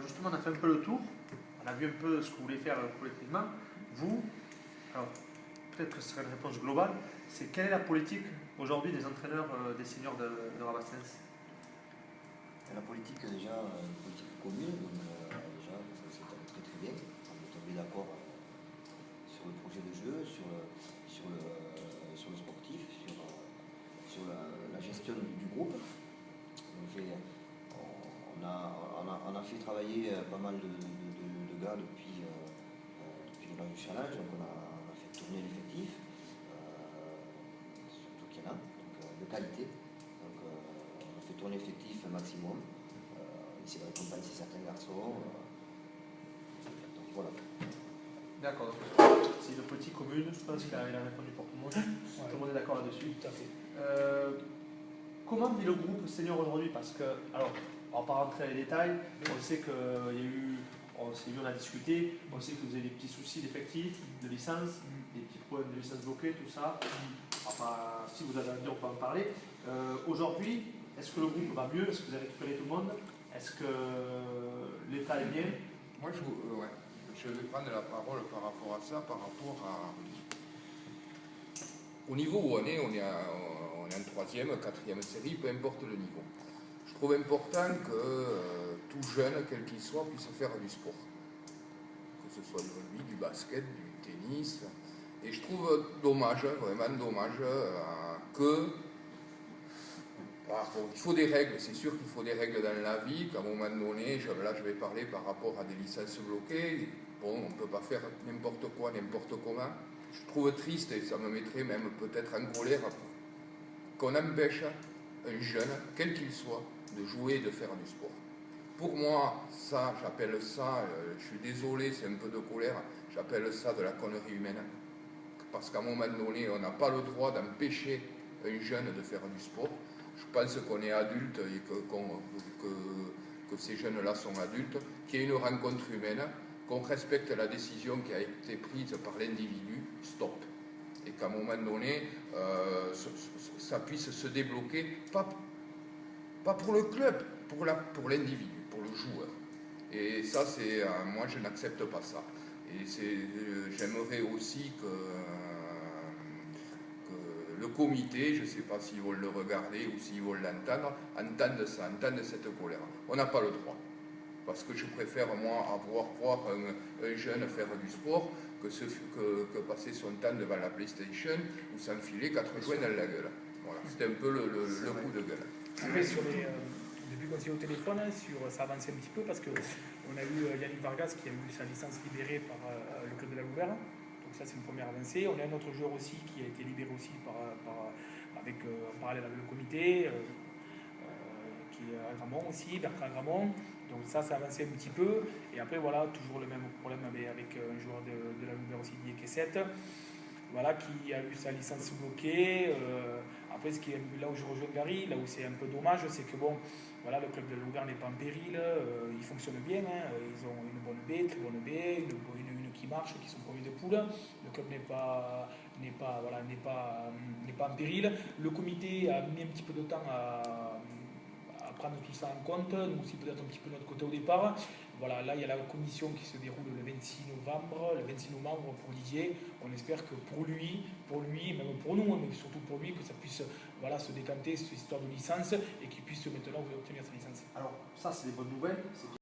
justement, on a fait un peu le tour. On a vu un peu ce que vous voulez faire collectivement. Vous, alors peut-être que ce serait une réponse globale, c'est quelle est la politique aujourd'hui des entraîneurs des seniors de Rabastens? La politique, déjà, une politique commune, donc déjà, ça c'est très très bien. On est tombé d'accord sur le projet de jeu, sur le sportif, sur la gestion du groupe. On a fait travailler pas mal de gars depuis le match du challenge, donc on a fait tourner l'effectif, surtout qu'il y en a, donc, de qualité. Donc on a fait tourner l'effectif un maximum, on essaie de récompenser certains garçons. Donc voilà. D'accord, c'est une politique commune, je pense qu'il a répondu pour tout le monde. Tout le monde est d'accord là-dessus. Tout à fait. Comment vit le groupe senior aujourd'hui? Parce que, alors, on va pas rentrer dans les détails, on sait qu'il y a eu, on a discuté, on sait que vous avez des petits soucis d'effectifs, de licence, des petits problèmes de licence bloquée, tout ça. Enfin, si vous avez envie, on peut en parler. Aujourd'hui, est-ce que le groupe va mieux? Est-ce que vous avez récupéré tout le monde? Est-ce que l'état est bien? Moi, je vais prendre la parole par rapport à ça, par rapport à... Au niveau où on est en 3e, 4e série, peu importe le niveau. Je trouve important que tout jeune, quel qu'il soit, puisse faire du sport. Que ce soit du rugby, du basket, du tennis. Et je trouve dommage, vraiment dommage, que... Alors, bon, il faut des règles, c'est sûr qu'il faut des règles dans la vie, qu'à un moment donné, là je vais parler par rapport à des licences bloquées. Bon, on ne peut pas faire n'importe quoi, n'importe comment. Je trouve triste, et ça me mettrait même peut-être en colère, qu'on empêche un jeune, quel qu'il soit, de jouer et de faire du sport. Pour moi, ça, j'appelle ça, je suis désolé, c'est un peu de colère, j'appelle ça de la connerie humaine. Parce qu'à un moment donné, on n'a pas le droit d'empêcher un jeune de faire du sport. Je pense qu'on est adulte et que ces jeunes-là sont adultes, qu'il y ait une rencontre humaine, qu'on respecte la décision qui a été prise par l'individu, stop. Et qu'à un moment donné, ça puisse se débloquer, pas pour le club, pour l'individu, pour le joueur. Et ça, c'est moi, je n'accepte pas ça. Et j'aimerais aussi que le comité, je ne sais pas s'ils vont le regarder ou s'ils vont l'entendre, entende ça, entende cette colère. On n'a pas le droit. Parce que je préfère, moi, voir un jeune faire du sport que passer son temps devant la PlayStation ou s'enfiler 4 joints dans la gueule. Voilà, c'était un peu le coup de gueule. Après, depuis qu'on s'est au téléphone, ça avance un petit peu parce qu'on a eu Yannick Vargas qui a eu sa licence libérée par le club de la Louvain. Donc ça, c'est une première avancée. On a un autre joueur aussi qui a été libéré aussi en parallèle avec le comité, qui est à Gramont aussi, Bertrand Gramont. Donc ça a avancé un petit peu. Et après, voilà, toujours le même problème avec un joueur de la Louvain aussi, Didier Kessette, voilà, qui a eu sa licence bloquée. Après, là où je rejoins Gary, là où c'est un peu dommage, c'est que bon, voilà, le club de Louvain n'est pas en péril, il fonctionne bien, hein, ils ont une bonne baie, très bonne baie, une qui marche, qui sont premiers de poule. Le club n'est pas en péril. Le comité a mis un petit peu de temps à prendre tout ça en compte, nous aussi peut-être un petit peu de notre côté au départ. Voilà, là il y a la commission qui se déroule le 26 novembre pour Didier. On espère que pour lui, même pour nous, mais surtout pour lui, que ça puisse se décanter cette histoire de licence et qu'il puisse maintenant obtenir sa licence. Alors ça c'est des bonnes nouvelles, c'est